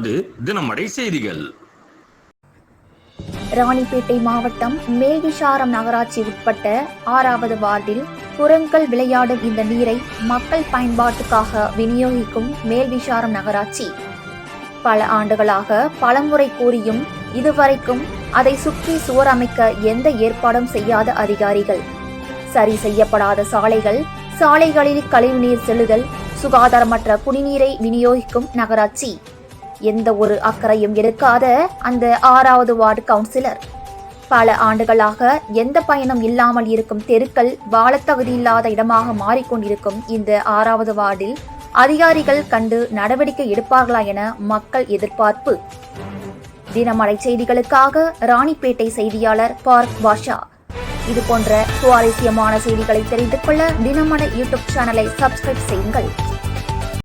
தொடர்வது தினமடை செய்திகள். ராணிப்பேட்டை மாவட்டம் மேல்விசாரம் நகராட்சி உட்பட்ட 6வது வார்டில் குரங்குகள் விளையாடும் இந்த நீரை மக்கள் பயன்பாட்டுக்காக விநியோகிக்கும் மேல்விசாரம் நகராட்சி பல ஆண்டுகளாக பலமுறை கூறியும் இதுவரைக்கும் அதை சுற்றி சுவர் அமைக்க எந்த ஏற்பாடும் செய்யாத அதிகாரிகள், சரி செய்யப்படாத சாலைகள், சாலைகளில் கழிவுநீர் செல்லுதல், சுகாதாரமற்ற குடிநீரை விநியோகிக்கும் நகராட்சி, எந்த ஒரு அக்கறையும் எடுக்காத அந்த 6வது வார்டு கவுன்சிலர், பல ஆண்டுகளாக எந்த பயனும் இல்லாமல் இருக்கும் தெருக்கள் வாழ தகுதியில்லாத இடமாக மாறிக்கொண்டிருக்கும் இந்த 6வது வார்டில் அதிகாரிகள் கண்டு நடவடிக்கை எடுப்பார்களா என மக்கள் எதிர்பார்ப்பு. தினமடை செய்திகளுக்காக ராணிப்பேட்டை செய்தியாளர் பார்க் பாஷா. இது போன்ற சுவாரஸ்யமான செய்திகளை தெரிந்து கொள்ள தினமடை யூடியூப் சேனலை சப்ஸ்கிரைப் செய்யுங்கள்.